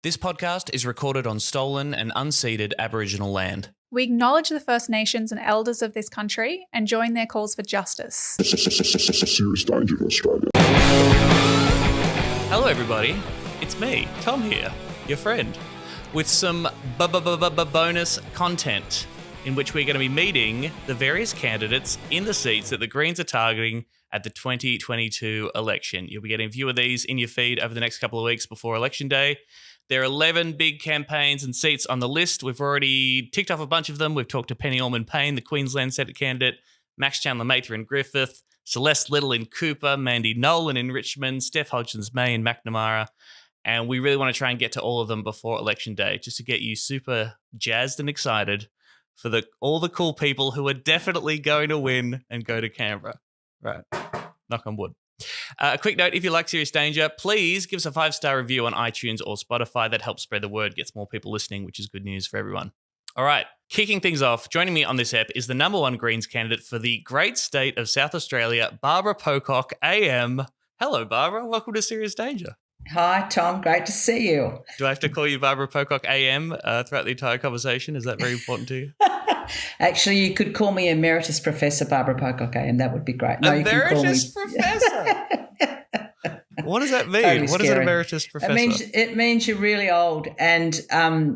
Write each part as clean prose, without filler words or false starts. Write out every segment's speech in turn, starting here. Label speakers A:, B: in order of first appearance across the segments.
A: This podcast is recorded on stolen and unceded Aboriginal land.
B: We acknowledge the First Nations and elders of this country and join their calls for justice.
C: Serious danger to Australia.
A: Hello, everybody. It's me, Tom here, your friend, with some bonus content in which we're going to be meeting the various candidates in the seats that the Greens are targeting at the 2022 election. You'll be getting a few of these in your feed over the next couple of weeks before Election Day. There are 11 big campaigns and seats on the list. We've already ticked off a bunch of them. We've talked to Penny Allman-Payne, the Queensland Senate candidate, Max Chandler-Mather in Griffith, Celeste Little in Cooper, Mandy Nolan in Richmond, Steph Hodgins-May in McNamara. And we really want to try and get to all of them before Election Day, just to get you super jazzed and excited for all the cool people who are definitely going to win and go to Canberra. Right. Knock on wood. A quick note, if you like Serious Danger, please give us a 5-star review on iTunes or Spotify. That helps spread the word, gets more people listening, which is good news for everyone. All right, kicking things off, joining me on this ep is the number one Greens candidate for the great state of South Australia, Barbara Pocock, AM. Hello, Barbara. Welcome to Serious Danger.
D: Hi, Tom. Great to see you.
A: Do I have to call you Barbara Pocock, AM, throughout the entire conversation? Is that very important to you?
D: Actually, you could call me Emeritus Professor Barbara Pocock, and that would be great. No,
A: Emeritus Professor? What does that mean?
D: Totally
A: what is an Emeritus Professor?
D: It means you're really old and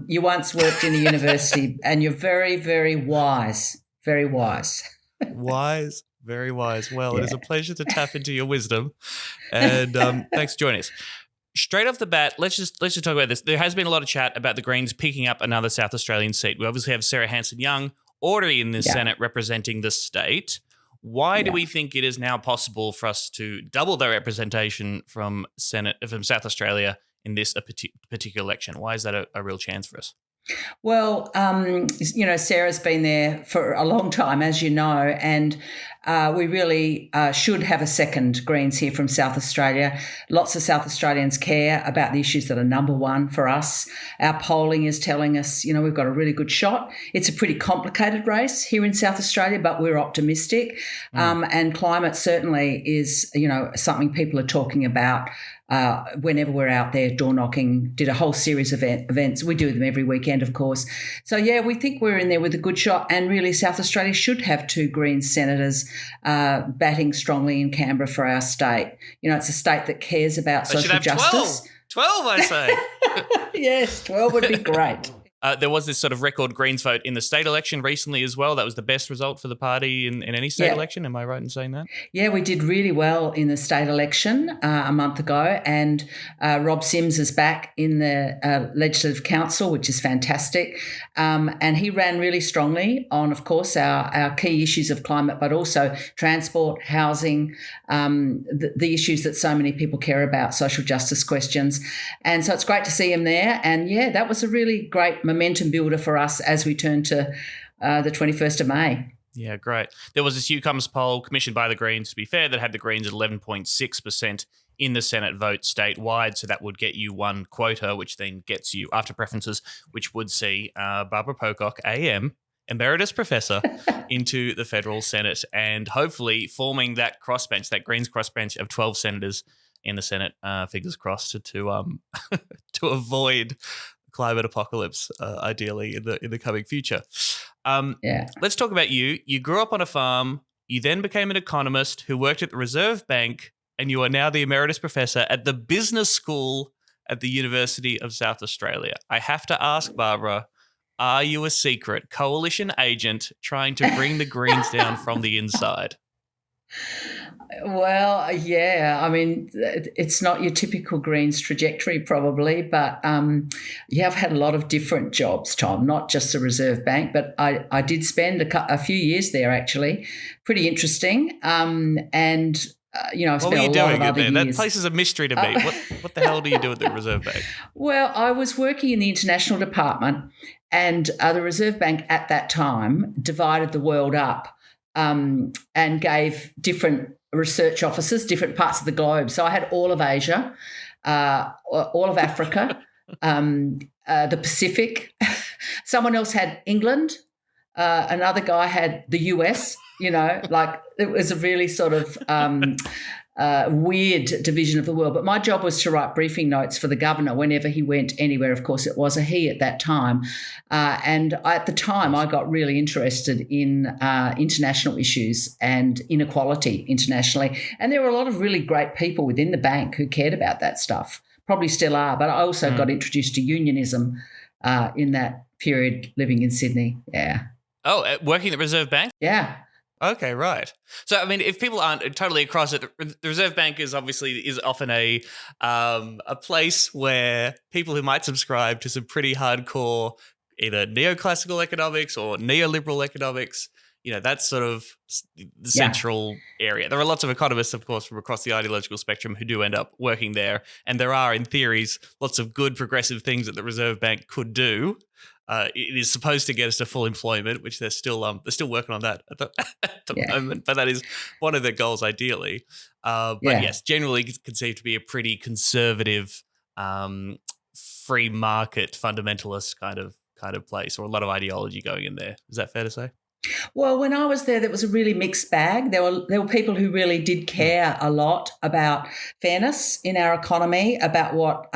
D: you once worked in a university and you're very, very wise. Very wise.
A: Wise, very wise. Well, It is a pleasure to tap into your wisdom, and thanks for joining us. Straight off the bat, let's just talk about this. There has been a lot of chat about the Greens picking up another South Australian seat. We obviously have Sarah Hanson-Young already in the Senate representing the state. Why do we think it is now possible for us to double the representation from South Australia in this particular election? Why is that a real chance for us?
D: Well, Sarah's been there for a long time, as you know, and we really should have a second Greens here from South Australia. Lots of South Australians care about the issues that are number one for us. Our polling is telling us, we've got a really good shot. It's a pretty complicated race here in South Australia, but we're optimistic. And climate certainly is, something people are talking about. Whenever we're out there door knocking, did a whole series of events. We do them every weekend, of course. So, we think we're in there with a good shot, and really South Australia should have two Greens senators batting strongly in Canberra for our state. It's a state that cares about social justice.
A: 12, I say.
D: Yes, 12 would be great.
A: There was this sort of record Greens vote in the state election recently as well. That was the best result for the party in any state election. Am I right in saying that? Yeah,
D: we did really well in the state election a month ago, and Rob Sims is back in the Legislative Council, which is fantastic. And he ran really strongly on, of course, our key issues of climate, but also transport, housing, the issues that so many people care about, social justice questions. And so it's great to see him there. And, that was a really great momentum builder for us as we turn to the 21st of May.
A: Yeah, great. There was this UComm's poll commissioned by the Greens, to be fair, that had the Greens at 11.6% in the Senate vote statewide. So that would get you one quota, which then gets you, after preferences, which would see Barbara Pocock, AM, Emeritus Professor, into the federal Senate, and hopefully forming that crossbench, that Greens crossbench of 12 senators in the Senate, fingers crossed, to avoid climate apocalypse, ideally in the coming future. Let's talk about you. You grew up on a farm. You then became an economist who worked at the Reserve Bank, and you are now the Emeritus Professor at the Business School at the University of South Australia. I have to ask, Barbara, are you a secret coalition agent trying to bring the Greens down from the inside?
D: Well, I mean, it's not your typical Greens trajectory probably, but I've had a lot of different jobs, Tom, not just the Reserve Bank, but I did spend a few years there actually. Pretty interesting. I've spent a lot of other years.
A: That place is a mystery to me. What the hell do you do at the Reserve Bank?
D: Well, I was working in the international department, and the Reserve Bank at that time divided the world up and gave different research offices, different parts of the globe. So I had all of Asia, all of Africa, the Pacific. Someone else had England. Another guy had the US, it was a really sort of weird division of the world. But my job was to write briefing notes for the governor whenever he went anywhere. Of course, it was a he at that time. And at the time, I got really interested in international issues and inequality internationally. And there were a lot of really great people within the bank who cared about that stuff, probably still are. But I also got introduced to unionism in that period living in Sydney. Yeah.
A: Oh, working at the Reserve Bank?
D: Yeah.
A: Okay, right. So, I mean, if people aren't totally across it, the Reserve Bank is often a place where people who might subscribe to some pretty hardcore either neoclassical economics or neoliberal economics, that's sort of the central area. There are lots of economists, of course, from across the ideological spectrum who do end up working there, and there are, in theories, lots of good progressive things that the Reserve Bank could do. It is supposed to get us to full employment, which they're still working on that at the moment. But that is one of their goals, ideally. But yes, generally conceived to be a pretty conservative, free market, fundamentalist kind of place, or a lot of ideology going in there. Is that fair to say?
D: Well, when I was there was a really mixed bag. There were people who really did care a lot about fairness in our economy, about what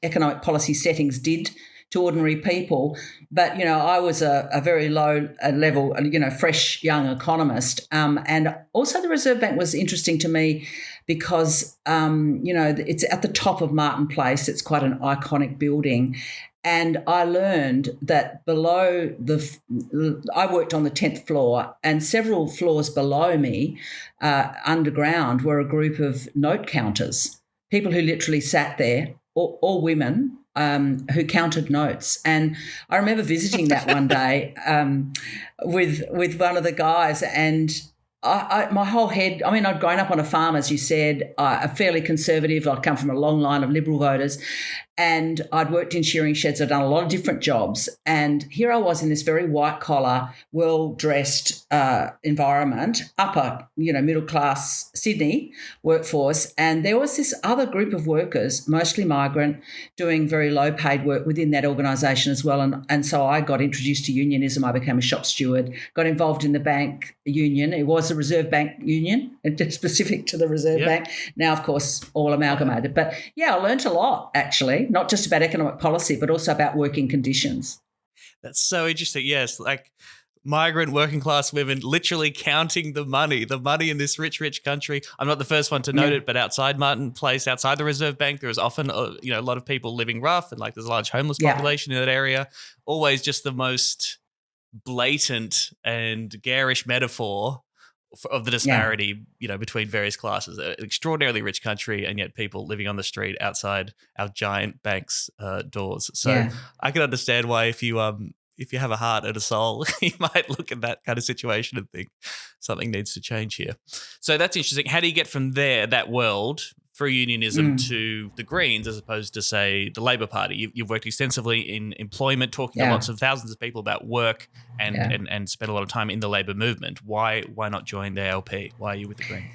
D: economic policy settings did to ordinary people. But, I was a very low level, fresh young economist. And also the Reserve Bank was interesting to me because, it's at the top of Martin Place. It's quite an iconic building. And I learned that below I worked on the 10th floor, and several floors below me, underground, were a group of note counters, people who literally sat there, all women, who counted notes. And I remember visiting that one day with one of the guys, and my whole head, I'd grown up on a farm, as you said, fairly conservative. I'd come from a long line of Liberal voters, and I'd worked in shearing sheds. I'd done a lot of different jobs. And here I was in this very white-collar, well-dressed environment, upper, middle-class Sydney workforce. And there was this other group of workers, mostly migrant, doing very low-paid work within that organisation as well. And so I got introduced to unionism. I became a shop steward, got involved in the bank union. It was a Reserve Bank union, specific to the Reserve Bank. Now, of course, all amalgamated. But, I learnt a lot, actually, not just about economic policy, but also about working conditions.
A: That's so interesting. Yes, like migrant working class women literally counting the money in this rich country. I'm not the first one to note it, but outside Martin Place, outside the Reserve Bank, there is often a lot of people living rough, and there's a large homeless population in that area. Always just the most blatant and garish metaphor of the disparity, between various classes. An extraordinarily rich country, and yet people living on the street outside our giant banks' doors. So I can understand why if you have a heart and a soul, you might look at that kind of situation and think something needs to change here. So that's interesting. How do you get from there, that world, through unionism to the Greens, as opposed to, say, the Labor Party? You've worked extensively in employment, talking to lots of thousands of people about work, and spent a lot of time in the Labor movement. Why not join the ALP? Why are you with the Greens?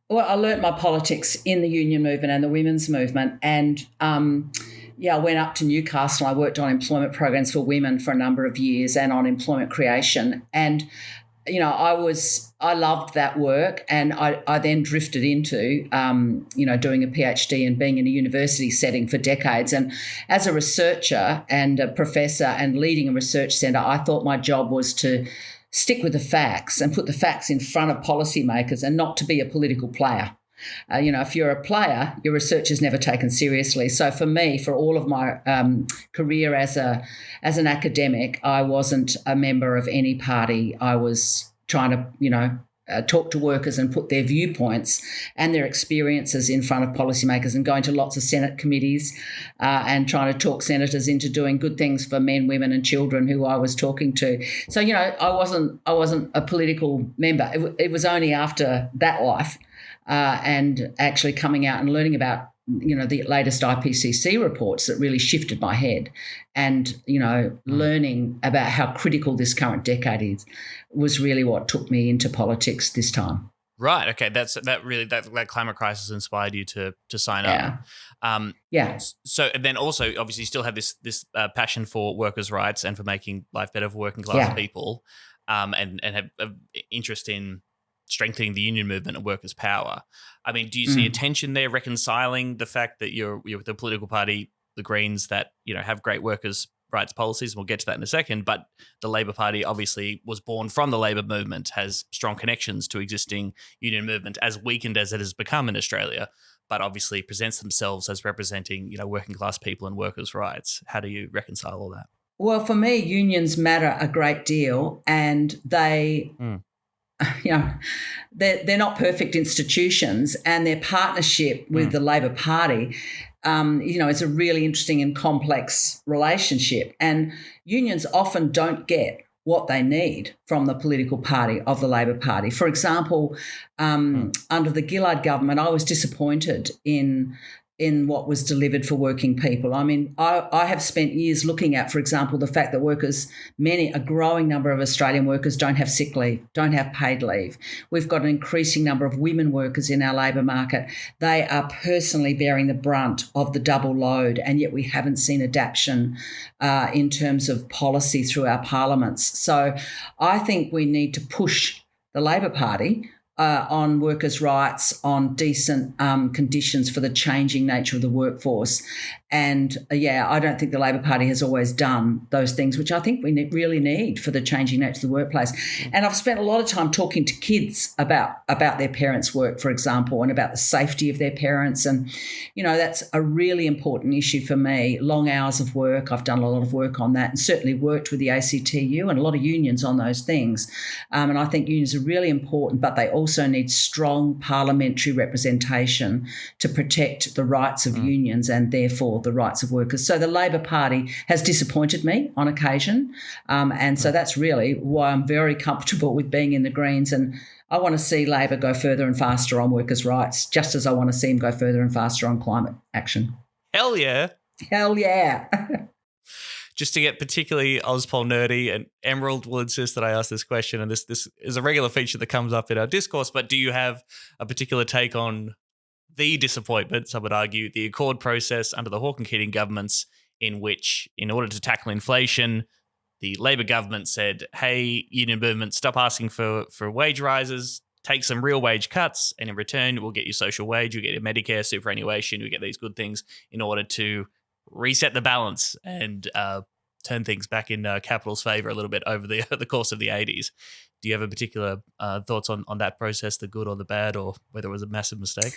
D: Well, I learnt my politics in the union movement and the women's movement, and I went up to Newcastle. I worked on employment programs for women for a number of years and on employment creation. And I loved that work, and I then drifted into, doing a PhD and being in a university setting for decades. And as a researcher and a professor and leading a research centre, I thought my job was to stick with the facts and put the facts in front of policymakers, and not to be a political player. If you're a player, your research is never taken seriously. So for me, for all of my career as an academic, I wasn't a member of any party. I was trying to, talk to workers and put their viewpoints and their experiences in front of policymakers, and going to lots of Senate committees and trying to talk senators into doing good things for men, women and children who I was talking to. So, I wasn't a political member. It was only after that life and actually coming out and learning about, the latest IPCC reports that really shifted my head, and, learning about how critical this current decade is was really what took me into politics this time.
A: Right. Okay. That climate crisis inspired you to sign up. So, and then also, obviously, you still have this passion for workers' rights and for making life better for working class people, and have an interest in strengthening the union movement and workers' power. I mean, do you see a tension there, reconciling the fact that you're with the political party, the Greens, that have great workers' rights policies, and we'll get to that in a second, but the Labor Party obviously was born from the Labor movement, has strong connections to existing union movement, as weakened as it has become in Australia, but obviously presents themselves as representing, working class people and workers' rights. How do you reconcile all that?
D: Well, for me, unions matter a great deal, and they, they're not perfect institutions, and their partnership with the Labor Party, it's a really interesting and complex relationship. And unions often don't get what they need from the political party of the Labor Party. For example, under the Gillard government, I was disappointed in what was delivered for working people. I mean, I have spent years looking at, for example, the fact that a growing number of Australian workers don't have sick leave, don't have paid leave. We've got an increasing number of women workers in our labour market. They are personally bearing the brunt of the double load, and yet we haven't seen adaptation in terms of policy through our parliaments. So I think we need to push the Labor Party on workers' rights, on decent conditions for the changing nature of the workforce. And, I don't think the Labor Party has always done those things, which I think we really need for the changing nature of the workplace. And I've spent a lot of time talking to kids about their parents' work, for example, and about the safety of their parents. And, that's a really important issue for me. Long hours of work, I've done a lot of work on that, and certainly worked with the ACTU and a lot of unions on those things. And I think unions are really important, but they also need strong parliamentary representation to protect the rights of unions and therefore the rights of workers. So the Labor Party has disappointed me on occasion, and so that's really why I'm very comfortable with being in the Greens, and I want to see Labor go further and faster on workers' rights, just as I want to see them go further and faster on climate action.
A: Hell yeah.
D: Hell yeah.
A: Just to get particularly Ozpol nerdy, and Emerald will insist that I ask this question, and this is a regular feature that comes up in our discourse, but do you have a particular take on the disappointment, some would argue, the Accord process under the Hawke and Keating governments, in which, in order to tackle inflation, the Labor government said, hey, union movement, stop asking for wage rises, take some real wage cuts, and in return, we'll get you social wage, you'll get your Medicare, superannuation, you'll get these good things in order to reset the balance and turn things back in capital's favour a little bit over the course of the 80s. Do you have a particular thoughts on that process, the good or the bad, or whether it was a massive mistake?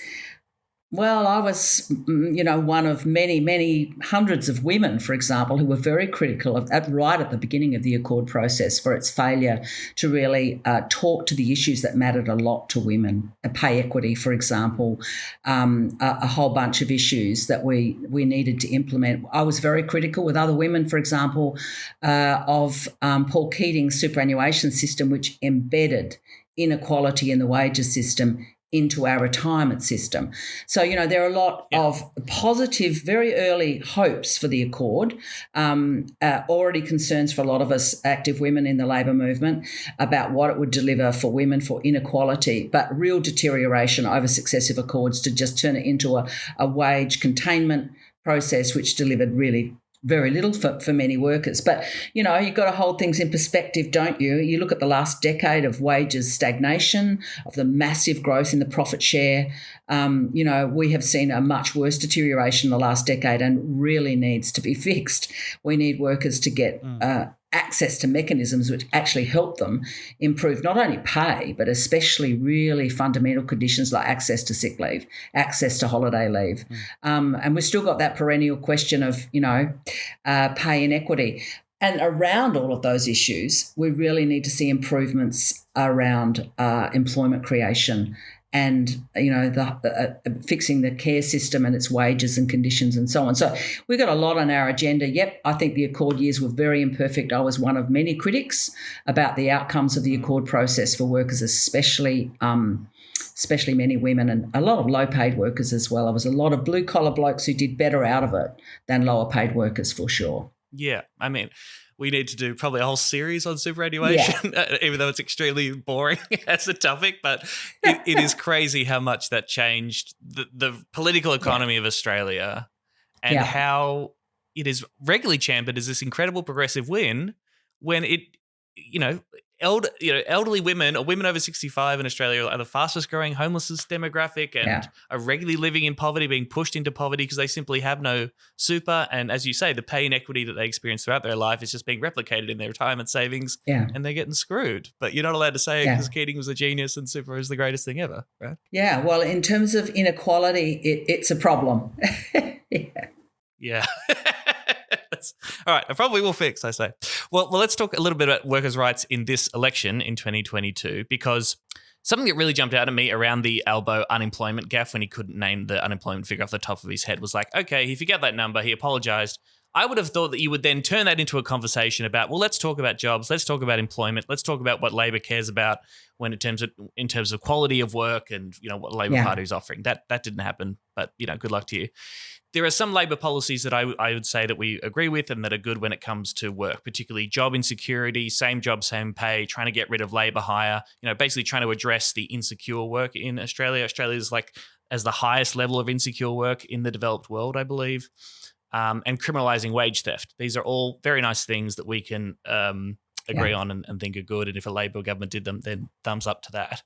D: Well, I was, one of many, many hundreds of women, for example, who were very critical of right at the beginning of the Accord process for its failure to really talk to the issues that mattered a lot to women, pay equity, for example, a whole bunch of issues that we needed to implement. I was very critical with other women, for example, of Paul Keating's superannuation system, which embedded inequality in the wages system into our retirement system. So, there are a lot of positive, very early hopes for the Accord, already concerns for a lot of us active women in the labour movement about what it would deliver for women, for inequality, but real deterioration over successive Accords to just turn it into a wage containment process which delivered really very little for many workers. But, you've got to hold things in perspective, don't you? You look at the last decade of wages stagnation, of the massive growth in the profit share. We have seen a much worse deterioration in the last decade and really needs to be fixed. We need workers to get access to mechanisms which actually help them improve not only pay, but especially really fundamental conditions like access to sick leave, access to holiday leave. And we've still got that perennial question of, pay inequity. And around all of those issues, we really need to see improvements around employment creation and, fixing the care system and its wages and conditions and so on. So we've got a lot on our agenda. Yep, I think the Accord years were very imperfect. I was one of many critics about the outcomes of the Accord process for workers, especially many women and a lot of low-paid workers as well. There was a lot of blue-collar blokes who did better out of it than lower-paid workers for sure.
A: Yeah, I mean, we need to do probably a whole series on superannuation, even though it's extremely boring as a topic. But it is crazy how much that changed the political economy of Australia and how it is regularly championed as this incredible progressive win when it, elderly women or women over 65 in Australia are the fastest growing homelessness demographic and are regularly living in poverty, being pushed into poverty because they simply have no super. And as you say, the pay inequity that they experience throughout their life is just being replicated in their retirement savings and they're getting screwed. But you're not allowed to say it because Keating was a genius and super is the greatest thing ever, right?
D: Yeah, well, in terms of inequality, it's a problem.
A: Yeah. All right, a problem we will fix, I say. Well, let's talk a little bit about workers' rights in this election in 2022 because something that really jumped out at me around the Albo unemployment gaffe when he couldn't name the unemployment figure off the top of his head was like, okay, he forgot that number, he apologised. I would have thought that you would then turn that into a conversation about, well, let's talk about jobs, let's talk about employment, let's talk about what Labor cares about when in terms of quality of work and what the Labor Party is offering. That didn't happen, but good luck to you. There are some Labor policies that I would say that we agree with and that are good when it comes to work, particularly job insecurity, same job, same pay, trying to get rid of labour hire, basically trying to address the insecure work in Australia. Australia is as the highest level of insecure work in the developed world, I believe, and criminalising wage theft. These are all very nice things that we can agree on and think are good. And if a Labor government did them, then thumbs up to that.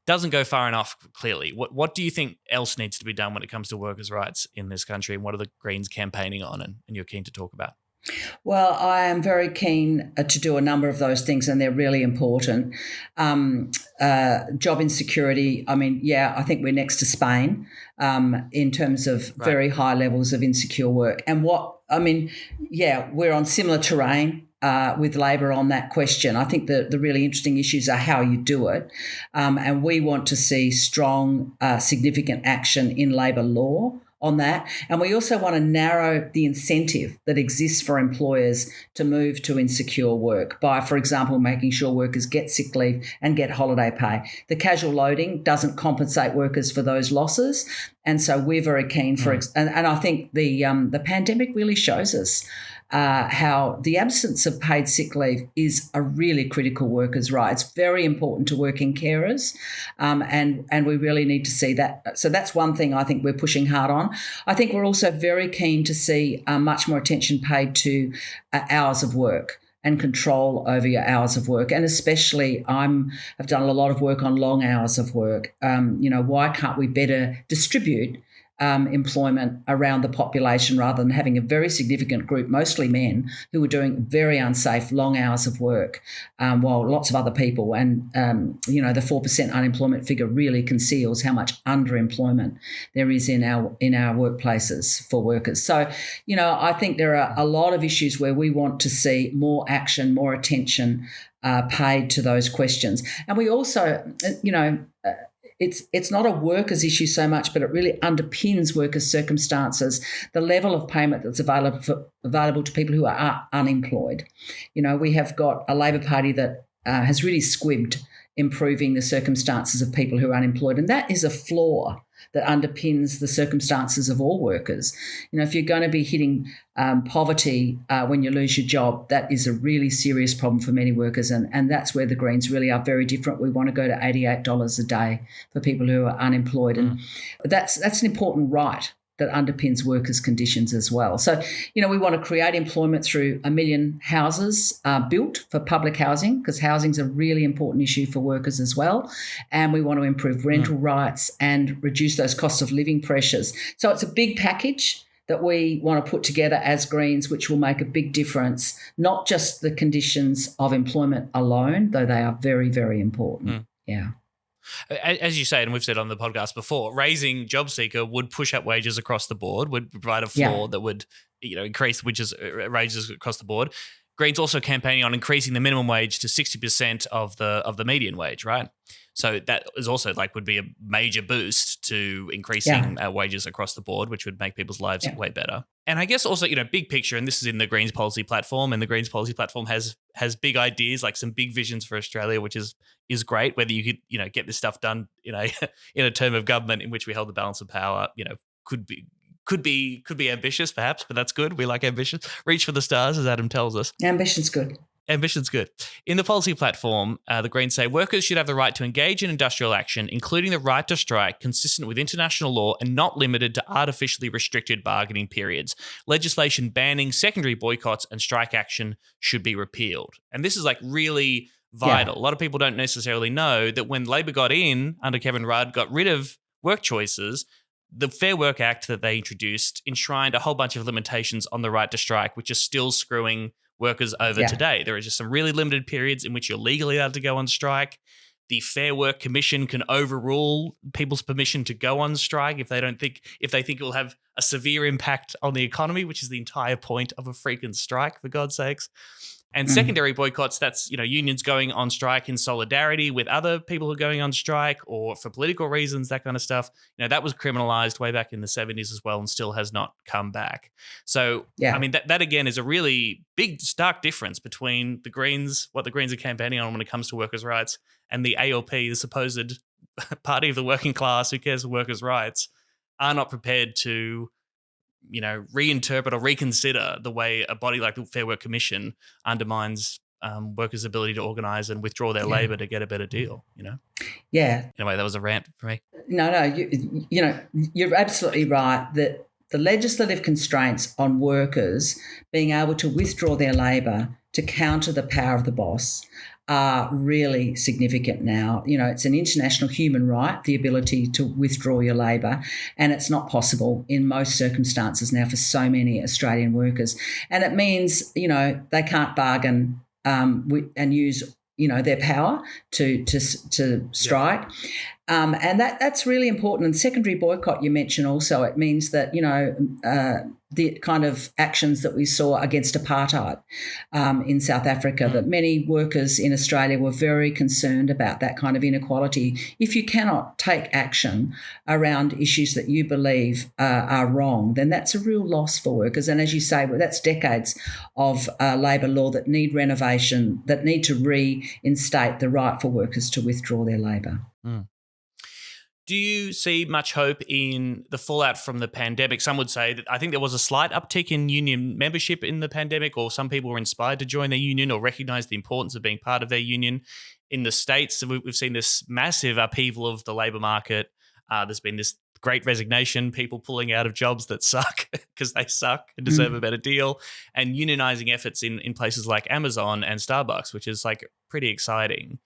A: Doesn't go far enough, clearly. What do you think else needs to be done when it comes to workers' rights in this country, and what are the Greens campaigning on and you're keen to talk about?
D: Well, I am very keen to do a number of those things, and they're really important. Job insecurity, I think we're next to Spain in terms of very high levels of insecure work. And we're on similar terrain with Labor on that question. I think the really interesting issues are how you do it. And we want to see strong, significant action in Labor law on that. And we also want to narrow the incentive that exists for employers to move to insecure work by, for example, making sure workers get sick leave and get holiday pay. The casual loading doesn't compensate workers for those losses. And so we're very keen for and I think the pandemic really shows us how the absence of paid sick leave is a really critical workers' right. It's very important to working carers, and we really need to see that. So that's one thing I think we're pushing hard on. I think we're also very keen to see much more attention paid to hours of work and control over your hours of work. And especially I've done a lot of work on long hours of work. Why can't we better distribute employment around the population rather than having a very significant group, mostly men, who are doing very unsafe long hours of work, while lots of other people and, the 4% unemployment figure really conceals how much underemployment there is in our workplaces for workers. So, I think there are a lot of issues where we want to see more action, more attention paid to those questions. And we also, it's not a workers' issue so much, but it really underpins workers' circumstances, the level of payment that's available to people who are unemployed. We have got a Labor Party that has really squibbed improving the circumstances of people who are unemployed, and that is a flaw that underpins the circumstances of all workers. If you're going to be hitting poverty when you lose your job, that is a really serious problem for many workers, and that's where the Greens really are very different. We want to go to $88 a day for people who are unemployed, and that's an important right that underpins workers' conditions as well. So, we want to create employment through 1 million houses built for public housing, because housing is a really important issue for workers as well. And we want to improve rental rights and reduce those cost of living pressures. So it's a big package that we want to put together as Greens, which will make a big difference, not just the conditions of employment alone, though they are very, very important. Yeah.
A: As you say, and we've said on the podcast before, raising job seeker would push up wages across the board, would provide a floor that would, increase wages across the board. Greens also campaigning on increasing the minimum wage to 60% of the median wage, right? So that is also would be a major boost to increasing wages across the board, which would make people's lives way better. And I guess also, big picture, and this is in the Greens policy platform, and the Greens policy platform has big ideas, like some big visions for Australia, which is great. Whether you could, get this stuff done, in a term of government in which we hold the balance of power, could be ambitious perhaps, but that's good. We like ambition. Reach for the stars, as Adam tells us.
D: Ambition's good.
A: Ambition's good. In the policy platform, the Greens say workers should have the right to engage in industrial action, including the right to strike, consistent with international law and not limited to artificially restricted bargaining periods. Legislation banning secondary boycotts and strike action should be repealed. And this is really vital. A lot of people don't necessarily know that when Labor got in under Kevin Rudd, got rid of work choices, the Fair Work Act that they introduced enshrined a whole bunch of limitations on the right to strike, which is still screwing workers over today. There are just some really limited periods in which you're legally allowed to go on strike. The Fair Work Commission can overrule people's permission to go on strike if they think it will have a severe impact on the economy, which is the entire point of a freaking strike, for God's sakes. And secondary boycotts, that's, unions going on strike in solidarity with other people who are going on strike or for political reasons, that kind of stuff. That was criminalized way back in the 70s as well and still has not come back. So, I mean, that again is a really big, stark difference between the Greens, what the Greens are campaigning on when it comes to workers' rights, and the ALP, the supposed party of the working class who cares for workers' rights, are not prepared to reinterpret or reconsider the way a body like the Fair Work Commission undermines workers' ability to organise and withdraw their labour to get a better deal,
D: Yeah.
A: Anyway, that was a rant for me.
D: No, you're absolutely right that the legislative constraints on workers being able to withdraw their labour to counter the power of the boss are really significant now. It's an international human right, the ability to withdraw your labour, and it's not possible in most circumstances now for so many Australian workers. And it means, they can't bargain and use, their power to strike. And that's really important. And secondary boycott you mentioned also, it means that, the kind of actions that we saw against apartheid in South Africa, that many workers in Australia were very concerned about that kind of inequality. If you cannot take action around issues that you believe are wrong, then that's a real loss for workers. And as you say, that's decades of labour law that need renovation, that need to reinstate the right for workers to withdraw their labour.
A: Do you see much hope in the fallout from the pandemic? Some would say that I think there was a slight uptick in union membership in the pandemic, or some people were inspired to join their union or recognise the importance of being part of their union. In the States, we've seen this massive upheaval of the labour market. There's been this great resignation, people pulling out of jobs that suck because they suck and deserve a better deal, and unionising efforts in places like Amazon and Starbucks, which is like pretty exciting.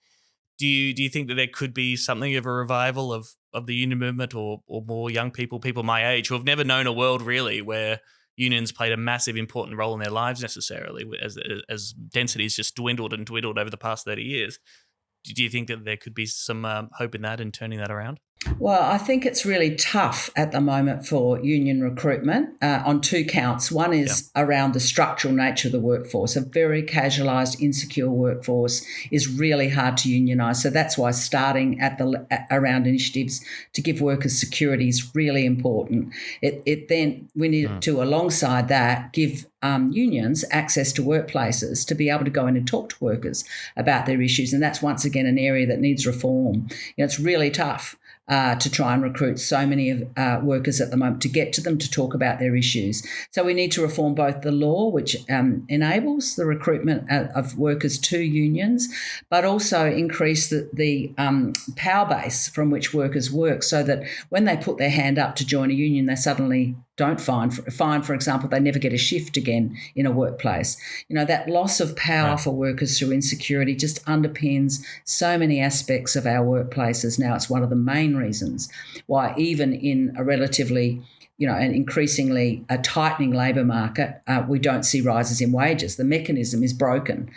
A: Do you think that there could be something of a revival of the union movement or more young people my age who have never known a world really where unions played a massive important role in their lives necessarily as density's just dwindled and dwindled over the past 30 years? Do you think that there could be some hope in that and turning that around?
D: Well, I think it's really tough at the moment for union recruitment on two counts. One is around the structural nature of the workforce. A very casualised, insecure workforce is really hard to unionise. So that's why starting around initiatives to give workers security is really important. Then we need to, alongside that, give unions access to workplaces to be able to go in and talk to workers about their issues. And that's once again an area that needs reform. It's really tough to try and recruit so many workers at the moment, to get to them, to talk about their issues. So we need to reform both the law, which enables the recruitment of workers to unions, but also increase the power base from which workers work, so that when they put their hand up to join a union, they suddenly don't find, for example, they never get a shift again in a workplace. That loss of power for workers through insecurity just underpins so many aspects of our workplaces now. It's one of the main reasons why, even in a relatively, an increasingly tightening labour market, we don't see rises in wages. The mechanism is broken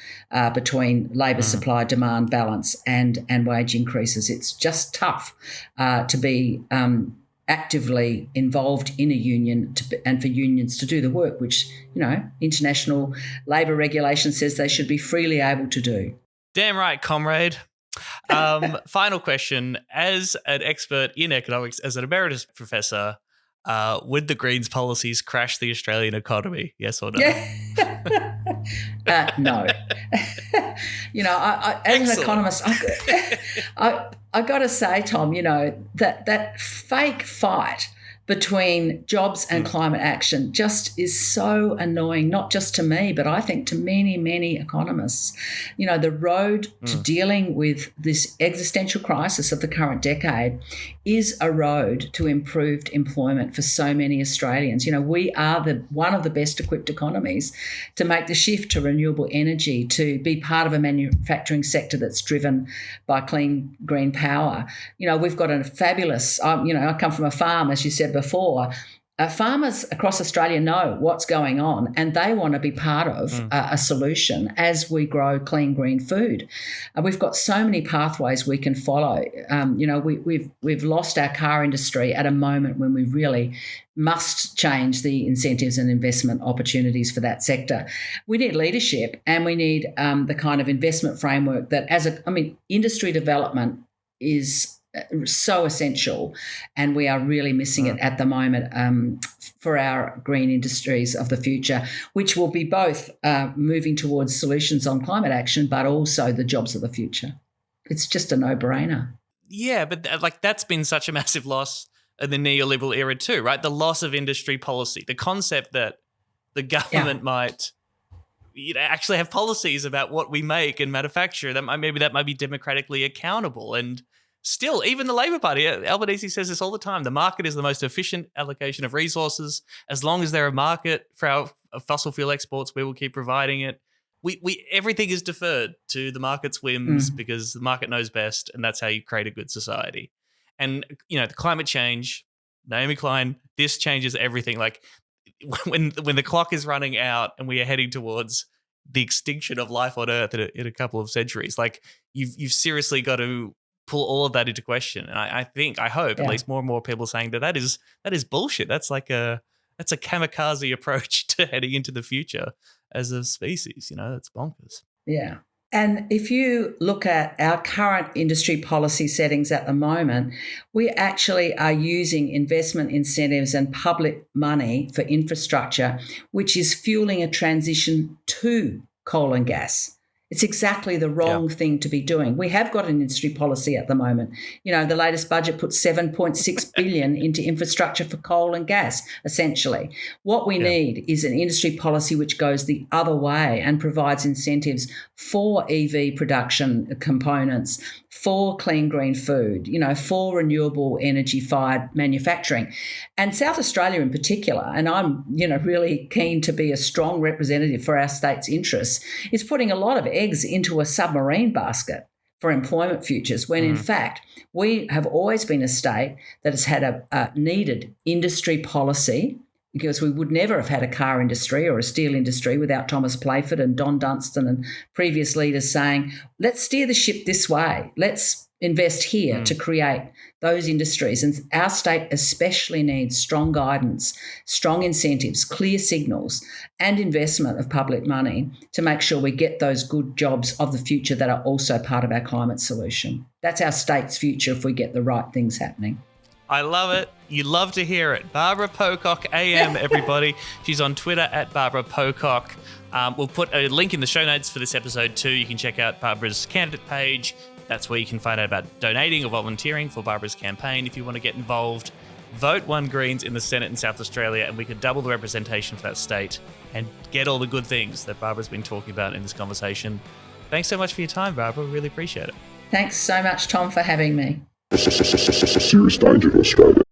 D: between labour supply demand balance and wage increases. It's just tough to be actively involved in a union and for unions to do the work which, international labour regulation says they should be freely able to do.
A: Damn right, comrade. Final question. As an expert in economics, as an emeritus professor, would the Greens' policies crash the Australian economy? Yes or no?
D: No. As an economist, I got to say, Tom, that fake fight between jobs and climate action just is so annoying, not just to me, but I think to many, many economists. You know, the road to dealing with this existential crisis of the current decade is a road to improved employment for so many Australians. You know, we are one of the best equipped economies to make the shift to renewable energy, to be part of a manufacturing sector that's driven by clean green power. You know, we've got a fabulous, I come from a farm, as you said before. Farmers across Australia know what's going on and they want to be part of a solution as we grow clean green food. We've got so many pathways we can follow. We've lost our car industry at a moment when we really must change the incentives and investment opportunities for that sector. We need leadership and we need the kind of investment framework that industry development is so essential, and we are really missing it at the moment for our green industries of the future, which will be both moving towards solutions on climate action, but also the jobs of the future. It's just a no-brainer.
A: Yeah, but that's been such a massive loss in the neoliberal era too, right? The loss of industry policy, the concept that the government might actually have policies about what we make and manufacture, that might be democratically accountable. And still, even the Labor Party, Albanese says this all the time, the market is the most efficient allocation of resources. As long as there are a market for our fossil fuel exports, we will keep providing it. We everything is deferred to the market's whims because the market knows best, and that's how you create a good society. And, you know, the climate change, Naomi Klein, this changes everything. Like when the clock is running out and we are heading towards the extinction of life on Earth in a couple of centuries, like you've seriously got to pull all of that into question. And I hope at least more and more people saying that is bullshit. That's a kamikaze approach to heading into the future as a species. You know, that's bonkers.
D: Yeah. And if you look at our current industry policy settings at the moment, we actually are using investment incentives and public money for infrastructure, which is fueling a transition to coal and gas. It's exactly the wrong thing to be doing. We have got an industry policy at the moment. You know, the latest budget puts $7.6 billion into infrastructure for coal and gas, essentially. What we need is an industry policy which goes the other way and provides incentives for EV production components, for clean green food, you know, for renewable energy-fired manufacturing. And South Australia in particular, and I'm, really keen to be a strong representative for our state's interests, is putting a lot of eggs into a submarine basket for employment futures, when in fact we have always been a state that has had a needed industry policy, because we would never have had a car industry or a steel industry without Thomas Playford and Don Dunstan and previous leaders saying, let's steer the ship this way. Let's invest here to create those industries. And our state especially needs strong guidance, strong incentives, clear signals, and investment of public money to make sure we get those good jobs of the future that are also part of our climate solution. That's our state's future if we get the right things happening.
A: I love it. You love to hear it. Barbara Pocock AM, everybody. She's on Twitter at Barbara Pocock. We'll put a link in the show notes for this episode too. You can check out Barbara's candidate page. That's where you can find out about donating or volunteering for Barbara's campaign. If you want to get involved, vote One Greens in the Senate in South Australia, and we could double the representation for that state and get all the good things that Barbara's been talking about in this conversation. Thanks so much for your time, Barbara. Really appreciate it.
D: Thanks so much, Tom, for having me.
C: Serious danger to Australia.